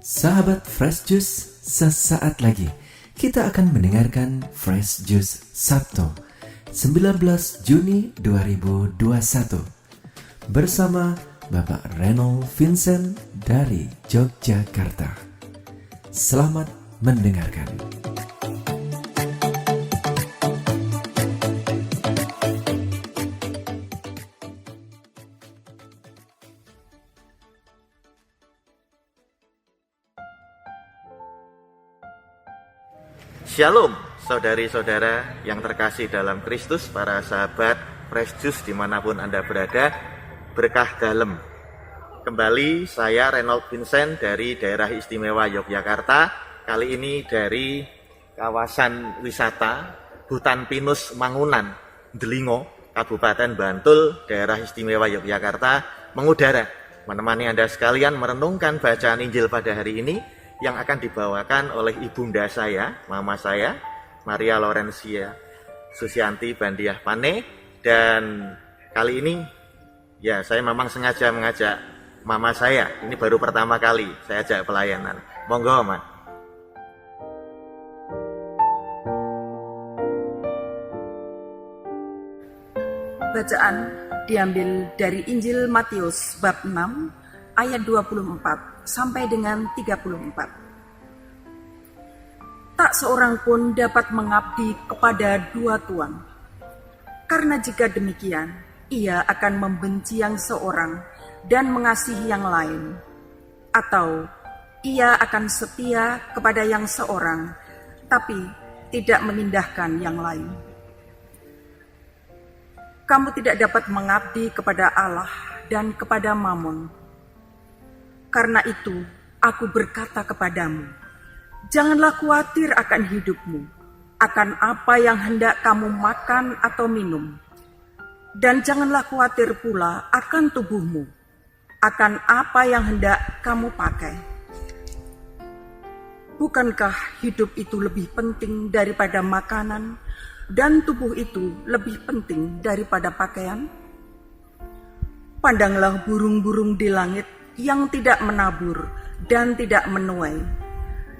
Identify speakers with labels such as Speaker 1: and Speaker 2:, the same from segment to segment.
Speaker 1: Sahabat Fresh Juice, sesaat lagi kita akan mendengarkan Fresh Juice Sabtu 19 Juni 2021 bersama Bapak Reynold Vincent dari Yogyakarta. Selamat mendengarkan.
Speaker 2: Shalom, saudari-saudara yang terkasih dalam Kristus, para sahabat Fresh Juice dimanapun Anda berada, berkah dalam. Kembali saya Reynold Vincent dari daerah istimewa Yogyakarta, kali ini dari kawasan wisata Hutan Pinus Mangunan, Delingo, Kabupaten Bantul, daerah istimewa Yogyakarta, mengudara, menemani Anda sekalian merenungkan bacaan Injil pada hari ini, yang akan dibawakan oleh ibunda saya, mama saya, Maria Laurencia Susianti Bandiah Pane. Dan kali ini ya saya memang sengaja mengajak mama saya, ini baru pertama kali saya ajak pelayanan. Monggo, Ma.
Speaker 3: Bacaan diambil dari Injil Matius bab 6 ayat 24 sampai dengan 34. Tak seorang pun dapat mengabdi kepada dua tuan, karena jika demikian, ia akan membenci yang seorang dan mengasihi yang lain, atau ia akan setia kepada yang seorang, tapi tidak mengindahkan yang lain. Kamu tidak dapat mengabdi kepada Allah dan kepada Mammon. Karena itu, aku berkata kepadamu, janganlah khawatir akan hidupmu, akan apa yang hendak kamu makan atau minum. Dan janganlah khawatir pula akan tubuhmu, akan apa yang hendak kamu pakai. Bukankah hidup itu lebih penting daripada makanan, dan tubuh itu lebih penting daripada pakaian? Pandanglah burung-burung di langit, yang tidak menabur dan tidak menuai,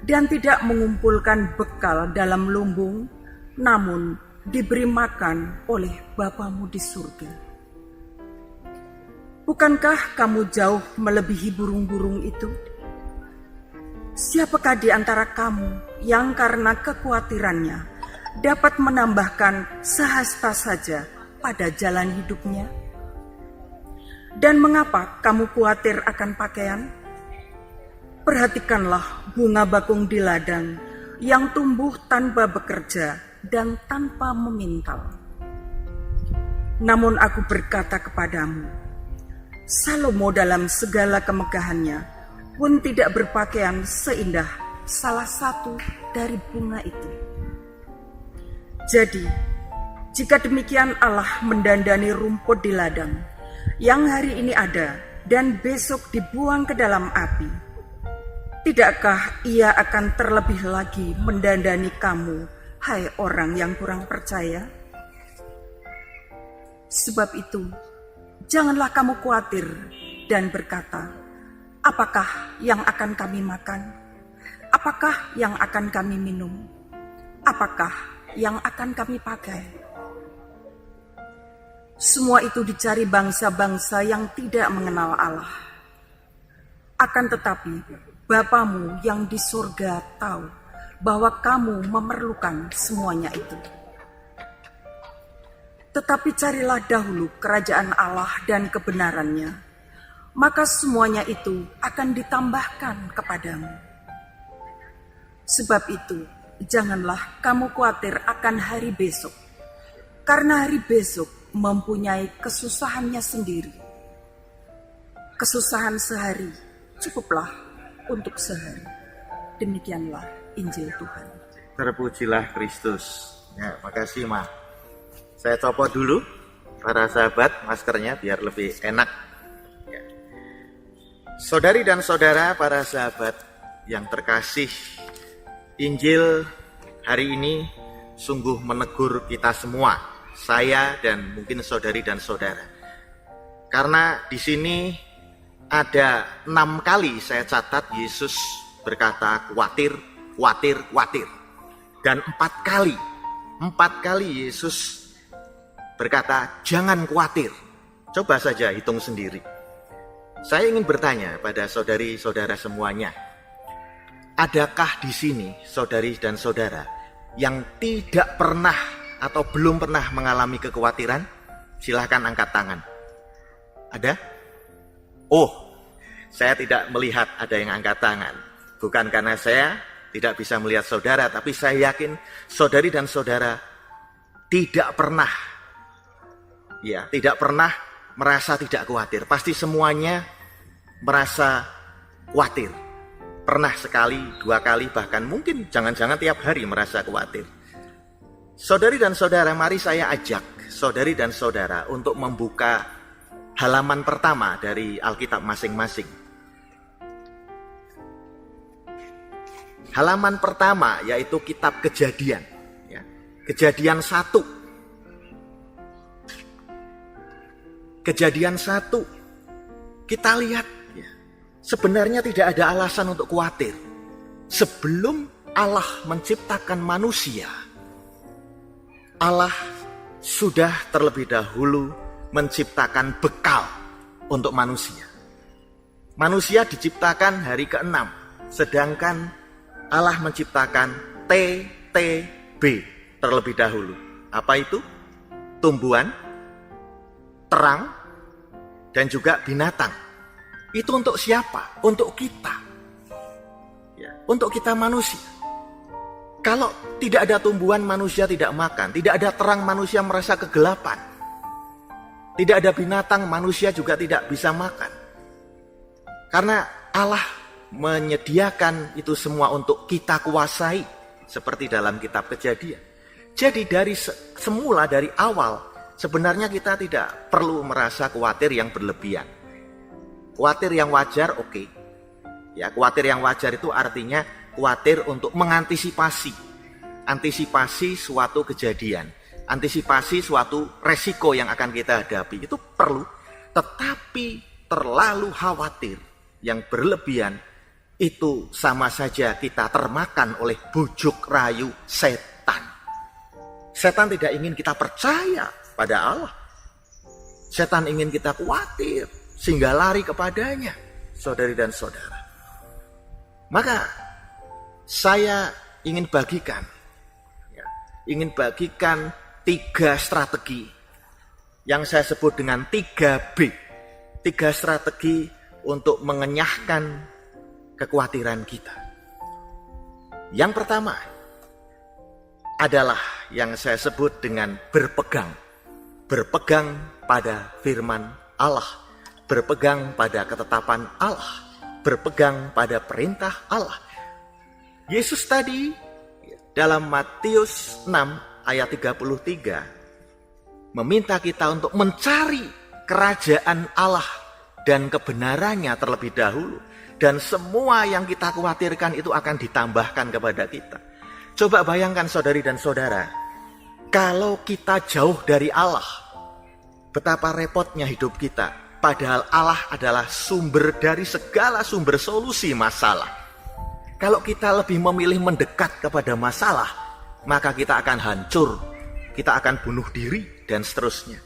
Speaker 3: dan tidak mengumpulkan bekal dalam lumbung, namun diberi makan oleh Bapamu di surga. Bukankah kamu jauh melebihi burung-burung itu? Siapakah di antara kamu yang karena kekhawatirannya dapat menambahkan sehasta saja pada jalan hidupnya? Dan mengapa kamu khawatir akan pakaian? Perhatikanlah bunga bakung di ladang yang tumbuh tanpa bekerja dan tanpa memintal. Namun aku berkata kepadamu, Salomo dalam segala kemegahannya pun tidak berpakaian seindah salah satu dari bunga itu. Jadi, jika demikian Allah mendandani rumput di ladang, yang hari ini ada dan besok dibuang ke dalam api, tidakkah ia akan terlebih lagi mendandani kamu, hai orang yang kurang percaya? Sebab itu, janganlah kamu khawatir dan berkata, apakah yang akan kami makan? Apakah yang akan kami minum? Apakah yang akan kami pakai? Semua itu dicari bangsa-bangsa yang tidak mengenal Allah. Akan tetapi, Bapamu yang di surga tahu bahwa kamu memerlukan semuanya itu. Tetapi carilah dahulu kerajaan Allah dan kebenarannya, maka semuanya itu akan ditambahkan kepadamu. Sebab itu, janganlah kamu khawatir akan hari besok, karena hari besok mempunyai kesusahannya sendiri. Kesusahan sehari cukuplah untuk sehari. Demikianlah Injil Tuhan.
Speaker 2: Terpujilah Kristus. Ya, makasih, Ma. Saya copot dulu para sahabat maskernya biar lebih enak. Ya. Saudari dan saudara, para sahabat yang terkasih, Injil hari ini sungguh menegur kita semua. Saya dan mungkin saudari dan saudara. Karena di sini ada 6 kali saya catat Yesus berkata khawatir, khawatir, khawatir. Dan 4 kali Yesus berkata jangan khawatir. Coba saja hitung sendiri. Saya ingin bertanya pada saudari-saudara semuanya, adakah di sini saudari dan saudara yang tidak pernah atau belum pernah mengalami kekhawatiran? Silahkan angkat tangan. Ada? Oh, saya tidak melihat ada yang angkat tangan. Bukan karena saya tidak bisa melihat saudara, tapi saya yakin saudari dan saudara tidak pernah merasa tidak khawatir. Pasti semuanya merasa khawatir. Pernah sekali, 2 kali, bahkan mungkin jangan-jangan tiap hari merasa khawatir. Saudari dan saudara, mari saya ajak saudari dan saudara untuk membuka halaman pertama dari Alkitab masing-masing. Halaman pertama yaitu kitab Kejadian. Ya. Kejadian 1. Kejadian 1. Kita lihat ya, sebenarnya tidak ada alasan untuk khawatir. Sebelum Allah menciptakan manusia, Allah sudah terlebih dahulu menciptakan bekal untuk manusia. Manusia diciptakan hari ke-6, sedangkan Allah menciptakan TTB terlebih dahulu. Apa itu? Tumbuhan, terang, dan juga binatang. Itu untuk siapa? Untuk kita. Ya, untuk kita manusia. Kalau tidak ada tumbuhan, manusia tidak makan. Tidak ada terang, manusia merasa kegelapan. Tidak ada binatang, manusia juga tidak bisa makan. Karena Allah menyediakan itu semua untuk kita kuasai, seperti dalam kitab Kejadian. Jadi dari semula, dari awal, sebenarnya kita tidak perlu merasa khawatir yang berlebihan. Khawatir yang wajar, oke. Ya, khawatir yang wajar itu artinya khawatir untuk mengantisipasi. Antisipasi suatu kejadian. Antisipasi suatu resiko yang akan kita hadapi. Itu perlu. Tetapi terlalu khawatir yang berlebihan, itu sama saja kita termakan oleh bujuk rayu setan. Setan tidak ingin kita percaya pada Allah. Setan ingin kita khawatir sehingga lari kepadanya, saudari dan saudara. Maka saya ingin bagikan 3 strategi yang saya sebut dengan 3B. 3 strategi untuk mengenyahkan kekhawatiran kita. Yang pertama adalah yang saya sebut dengan berpegang. Berpegang pada firman Allah, berpegang pada ketetapan Allah, berpegang pada perintah Allah. Yesus tadi dalam Matius 6 ayat 33 meminta kita untuk mencari kerajaan Allah dan kebenarannya terlebih dahulu. Dan semua yang kita khawatirkan itu akan ditambahkan kepada kita. Coba bayangkan saudari dan saudara, kalau kita jauh dari Allah, betapa repotnya hidup kita. Padahal Allah adalah sumber dari segala sumber solusi masalah. Kalau kita lebih memilih mendekat kepada masalah, maka kita akan hancur, kita akan bunuh diri, dan seterusnya.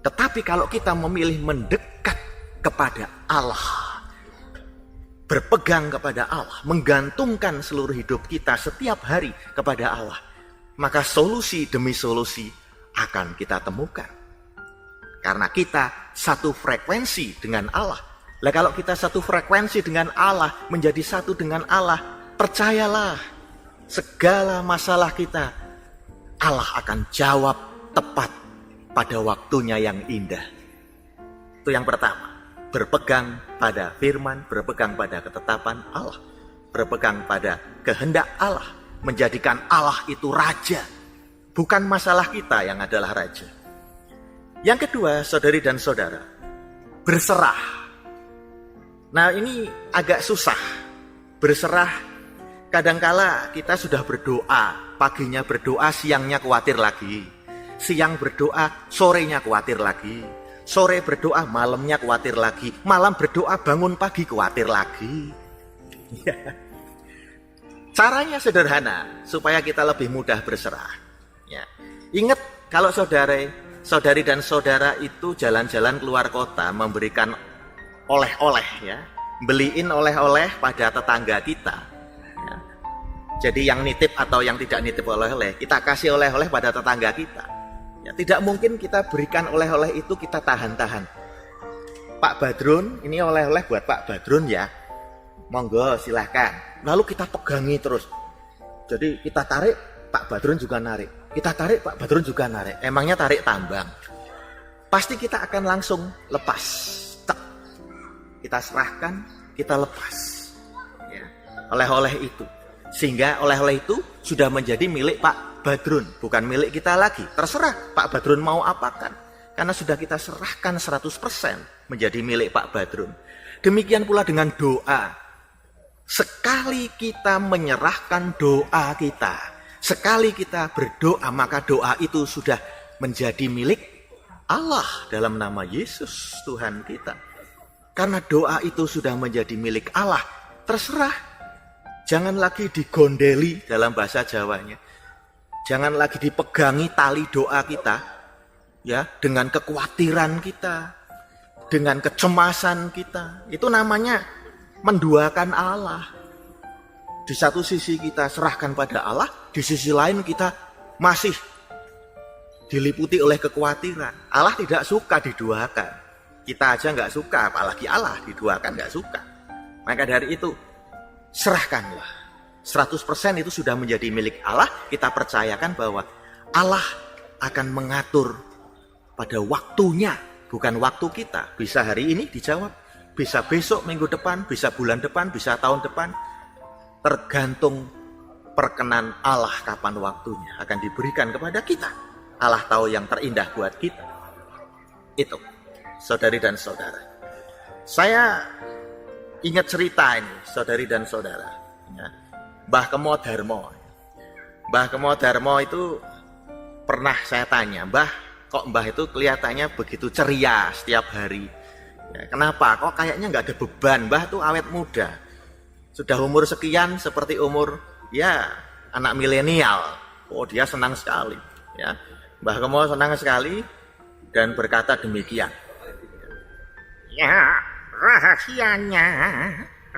Speaker 2: Tetapi kalau kita memilih mendekat kepada Allah, berpegang kepada Allah, menggantungkan seluruh hidup kita setiap hari kepada Allah, maka solusi demi solusi akan kita temukan. Karena kita satu frekuensi dengan Allah. Lah kalau kita satu frekuensi dengan Allah, menjadi satu dengan Allah, percayalah, segala masalah kita, Allah akan jawab tepat pada waktunya yang indah. Itu yang pertama. Berpegang pada firman, berpegang pada ketetapan Allah, berpegang pada kehendak Allah, menjadikan Allah itu raja, bukan masalah kita yang adalah raja. Yang kedua, saudari dan saudara, berserah. Nah, ini agak susah. Berserah, kadangkala kita sudah berdoa, paginya berdoa, siangnya khawatir lagi. Siang berdoa, sorenya khawatir lagi. Sore berdoa, malamnya khawatir lagi. Malam berdoa, bangun pagi khawatir lagi. Caranya sederhana, supaya kita lebih mudah berserah. Ya. Ingat, kalau saudari dan saudara itu jalan-jalan keluar kota, memberikan oleh-oleh, ya, beliin oleh-oleh pada tetangga kita. Ya. Jadi yang nitip atau yang tidak nitip oleh-oleh, kita kasih oleh-oleh pada tetangga kita. Ya, tidak mungkin kita berikan oleh-oleh itu kita tahan-tahan. Pak Badrun, ini oleh-oleh buat Pak Badrun ya. Monggo silahkan. Lalu kita pegangi terus. Jadi kita tarik, Pak Badrun juga narik. Kita tarik, Pak Badrun juga narik. Emangnya tarik tambang. Pasti kita akan langsung lepas. Tek. Kita serahkan, kita lepas. Ya. Oleh-oleh itu. Sehingga oleh-oleh itu sudah menjadi milik Pak Badrun. Bukan milik kita lagi. Terserah Pak Badrun mau apakan. Karena sudah kita serahkan 100% menjadi milik Pak Badrun. Demikian pula dengan doa. Sekali kita menyerahkan doa kita, sekali kita berdoa, maka doa itu sudah menjadi milik Allah dalam nama Yesus Tuhan kita. Karena doa itu sudah menjadi milik Allah, terserah. Jangan lagi digondeli dalam bahasa Jawanya. Jangan lagi dipegangi tali doa kita, ya, dengan kekhawatiran kita, dengan kecemasan kita. Itu namanya menduakan Allah. Di satu sisi kita serahkan pada Allah, di sisi lain kita masih diliputi oleh kekhawatiran. Allah tidak suka diduakan. Kita aja nggak suka, apalagi Allah diduakan nggak suka. Maka dari itu, serahkanlah. 100% itu sudah menjadi milik Allah. Kita percayakan bahwa Allah akan mengatur pada waktunya, bukan waktu kita. Bisa hari ini dijawab, bisa besok, minggu depan, bisa bulan depan, bisa tahun depan. Tergantung perkenan Allah kapan waktunya akan diberikan kepada kita. Allah tahu yang terindah buat kita. Itu, saudari dan saudara. Saya ingat cerita ini, saudari dan saudara. Ya. Mbah Kemo Darmo. Mbah Kemo Darmo itu pernah saya tanya, Mbah, kok Mbah itu kelihatannya begitu ceria setiap hari? Ya, kenapa? Kok kayaknya nggak ada beban? Mbah tuh awet muda. Sudah umur sekian seperti umur ya anak milenial. Oh, dia senang sekali. Ya, Mbah Kemo senang sekali dan berkata demikian. Ya,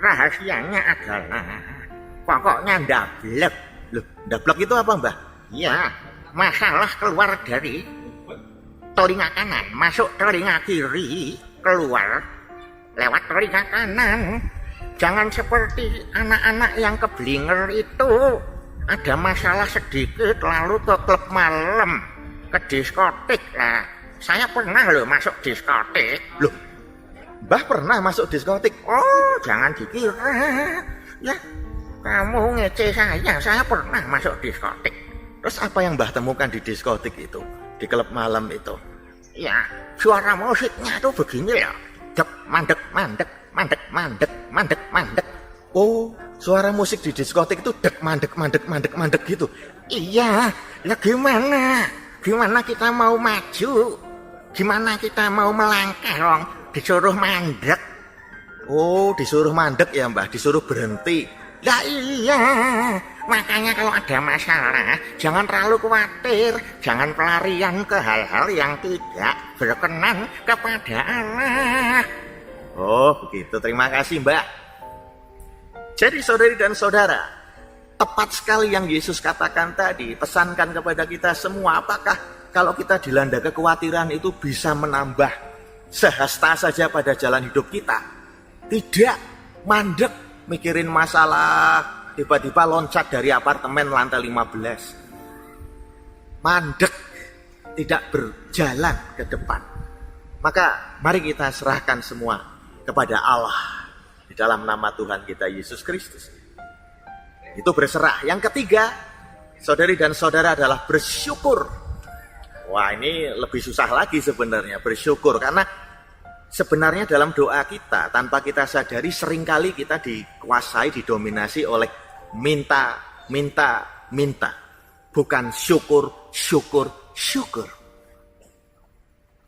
Speaker 2: rahasianya adalah pokoknya ndablek. Loh, ndablek itu apa, Mbah? Ya, masalah keluar dari telinga kanan, masuk telinga kiri, keluar lewat telinga kanan. Jangan seperti anak-anak yang keblinger itu, ada masalah sedikit lalu ke klub malam, ke diskotik lah. Saya pernah loh masuk diskotik. Loh, Mbah pernah masuk diskotik? Oh, jangan dikira ya kamu ngece saya pernah masuk diskotik. Terus apa yang Mbah temukan di diskotik itu, di klub malam itu? Ya, suara musiknya tuh begini ya. Dek, mandek, mandek, mandek, mandek, mandek, mandek. Oh, suara musik di diskotik itu dek, mandek, mandek, mandek, mandek gitu. Iya, ya gimana? Gimana kita mau maju? Gimana kita mau melangkah, Rong? Disuruh mandek. Oh, disuruh mandek ya, Mbah, disuruh berhenti. Ya iya, makanya kalau ada masalah, jangan terlalu khawatir, jangan pelarian ke hal-hal yang tidak berkenan kepada Allah. Oh, begitu. Terima kasih, Mbak. Jadi, saudari dan saudara, tepat sekali yang Yesus katakan tadi, pesankan kepada kita semua, apakah kalau kita dilanda kekhawatiran itu bisa menambah sehasta saja pada jalan hidup kita? Tidak, mandek. Mikirin masalah, tiba-tiba loncat dari apartemen lantai 15. Mandek, tidak berjalan ke depan. Maka mari kita serahkan semua kepada Allah di dalam nama Tuhan kita Yesus Kristus. Itu berserah. Yang ketiga, saudari dan saudara, adalah bersyukur. Wah, ini lebih susah lagi sebenarnya, bersyukur. Karena sebenarnya dalam doa kita, tanpa kita sadari, seringkali kita dikuasai, didominasi oleh minta, minta, minta. Bukan syukur, syukur, syukur.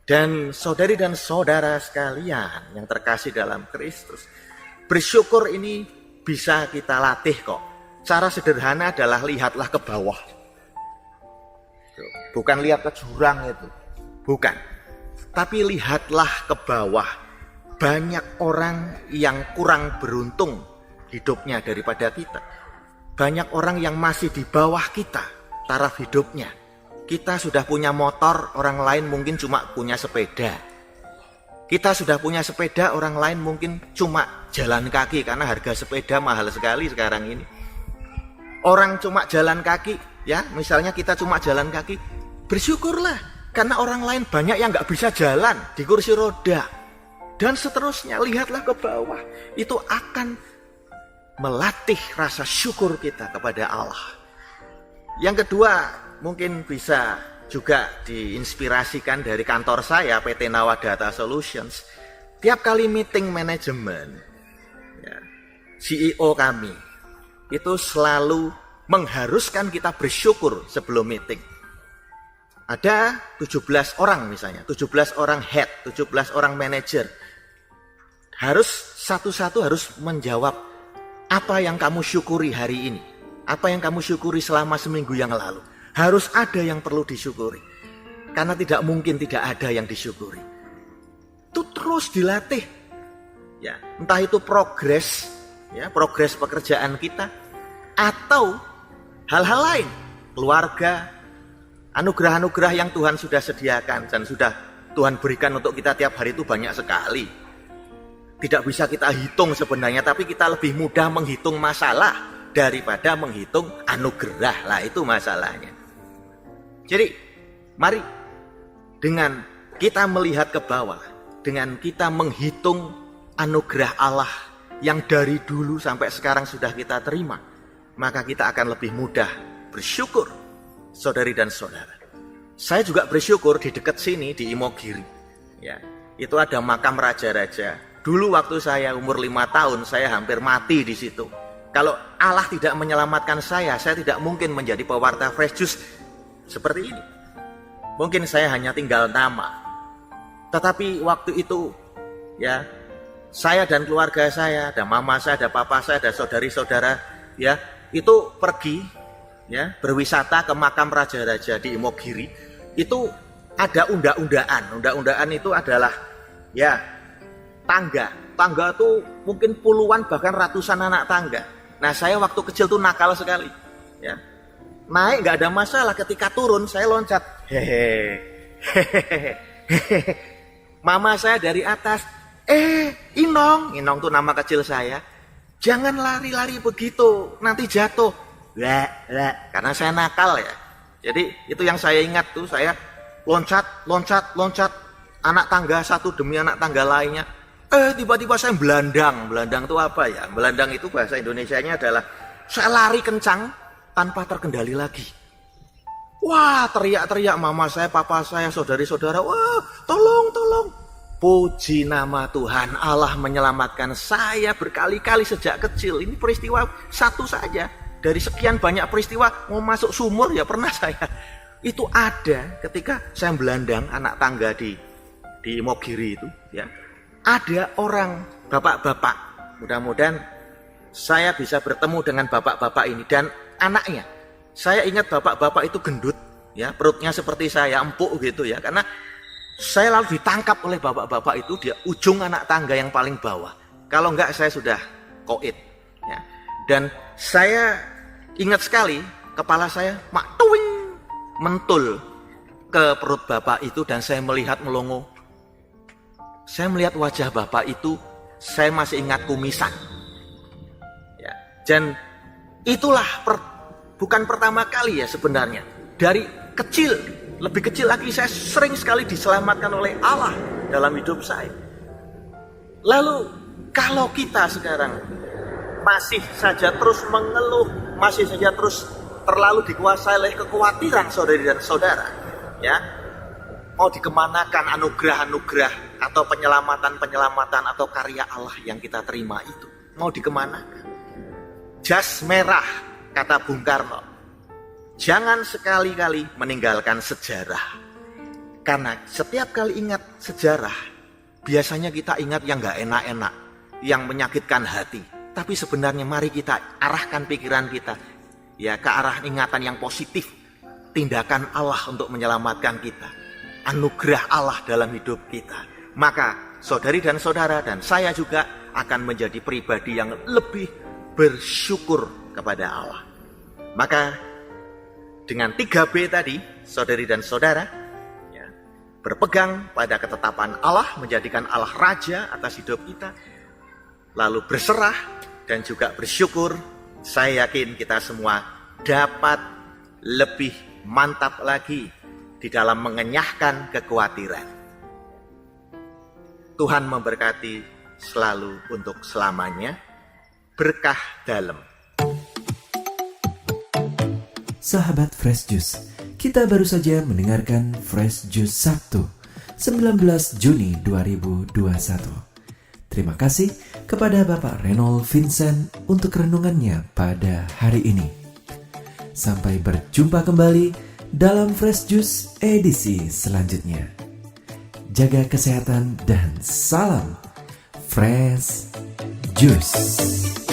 Speaker 2: Dan saudari dan saudara sekalian yang terkasih dalam Kristus, bersyukur ini bisa kita latih kok. Cara sederhana adalah lihatlah ke bawah. Bukan lihat ke jurang itu. Bukan. Tapi lihatlah ke bawah. Banyak orang yang kurang beruntung hidupnya daripada kita. Banyak orang yang masih di bawah kita taraf hidupnya. Kita sudah punya motor, orang lain mungkin cuma punya sepeda. Kita sudah punya sepeda, orang lain mungkin cuma jalan kaki karena harga sepeda mahal sekali sekarang ini. Orang cuma jalan kaki, ya, misalnya kita cuma jalan kaki, bersyukurlah karena orang lain banyak yang nggak bisa jalan di kursi roda. Dan seterusnya, lihatlah ke bawah. Itu akan melatih rasa syukur kita kepada Allah. Yang kedua, mungkin bisa juga diinspirasikan dari kantor saya, PT Nawa Data Solutions. Tiap kali meeting manajemen, ya, CEO kami itu selalu mengharuskan kita bersyukur sebelum meeting. Ada 17 orang misalnya, 17 orang head, 17 orang manajer. Harus satu-satu harus menjawab apa yang kamu syukuri hari ini. Apa yang kamu syukuri selama seminggu yang lalu. Harus ada yang perlu disyukuri. Karena tidak mungkin tidak ada yang disyukuri. Itu terus dilatih. Ya, entah itu progres, ya, progres pekerjaan kita, atau hal-hal lain, keluarga, anugerah-anugerah yang Tuhan sudah sediakan dan sudah Tuhan berikan untuk kita tiap hari itu banyak sekali. Tidak bisa kita hitung sebenarnya, tapi kita lebih mudah menghitung masalah daripada menghitung anugerah. Lah itu masalahnya. Jadi mari dengan kita melihat ke bawah, dengan kita menghitung anugerah Allah yang dari dulu sampai sekarang sudah kita terima, maka kita akan lebih mudah bersyukur, saudari dan saudara. Saya juga bersyukur di dekat sini di Imogiri. Ya, itu ada makam raja-raja. Dulu waktu saya umur 5 tahun, saya hampir mati di situ. Kalau Allah tidak menyelamatkan saya tidak mungkin menjadi pewarta Fresh Juice seperti ini. Mungkin saya hanya tinggal nama. Tetapi waktu itu, ya, saya dan keluarga saya, ada mama saya, ada papa saya, ada saudari-saudara, ya, itu pergi, ya, berwisata ke makam raja-raja di Imogiri. Itu ada undaan. Undaan itu adalah, ya, tangga tuh mungkin puluhan bahkan ratusan anak tangga. Nah, saya waktu kecil tuh nakal sekali, ya. Naik nggak ada masalah, ketika turun saya loncat. Mama saya dari atas, Inong tuh nama kecil saya. Jangan lari-lari begitu, nanti jatuh. Karena saya nakal ya. Jadi itu yang saya ingat tuh, saya loncat anak tangga satu demi anak tangga lainnya. Tiba-tiba saya belandang. Belandang itu apa ya? Belandang itu bahasa Indonesianya adalah saya lari kencang tanpa terkendali lagi. Wah, teriak-teriak mama saya, papa saya, saudari-saudara. Wah, tolong. Puji nama Tuhan, Allah menyelamatkan saya berkali-kali sejak kecil. Ini peristiwa satu saja. Dari sekian banyak peristiwa, mau masuk sumur ya pernah saya. Itu ada ketika saya belandang anak tangga di Imogiri itu, ya. Ada orang, bapak-bapak, mudah-mudahan saya bisa bertemu dengan bapak-bapak ini dan anaknya. Saya ingat bapak-bapak itu gendut, ya, perutnya seperti saya, empuk gitu ya, karena saya lalu ditangkap oleh bapak-bapak itu di ujung anak tangga yang paling bawah. Kalau enggak saya sudah koit, ya. Dan saya ingat sekali kepala saya tuing, mentul ke perut bapak itu dan saya melihat melongo. Saya melihat wajah bapak itu, saya masih ingat kumisan. Ya, dan itulah bukan pertama kali ya sebenarnya. Dari kecil, lebih kecil lagi saya sering sekali diselamatkan oleh Allah dalam hidup saya. Lalu kalau kita sekarang masih saja terus mengeluh, masih saja terus terlalu dikuasai oleh kekhawatiran saudari dan saudara, ya, mau dikemanakan anugerah-anugerah atau penyelamatan atau karya Allah yang kita terima itu? Mau dikemanakan? Jas merah, kata Bung Karno. Jangan sekali-kali meninggalkan sejarah. Karena setiap kali ingat sejarah, biasanya kita ingat yang gak enak-enak, yang menyakitkan hati. Tapi sebenarnya mari kita arahkan pikiran kita ya ke arah ingatan yang positif, tindakan Allah untuk menyelamatkan kita, anugerah Allah dalam hidup kita. Maka saudari dan saudara dan saya juga akan menjadi pribadi yang lebih bersyukur kepada Allah. Maka dengan 3B tadi, saudari dan saudara, ya, berpegang pada ketetapan Allah, menjadikan Allah Raja atas hidup kita, lalu berserah dan juga bersyukur, saya yakin kita semua dapat lebih mantap lagi di dalam mengenyahkan kekhawatiran. Tuhan memberkati selalu untuk selamanya. Berkah dalam.
Speaker 1: Sahabat Fresh Juice, kita baru saja mendengarkan Fresh Juice Sabtu 19 Juni 2021. Terima kasih kepada Bapak Reynold Vincent untuk renungannya pada hari ini. Sampai berjumpa kembali dalam Fresh Juice edisi selanjutnya. Jaga kesehatan dan salam Fresh Juice.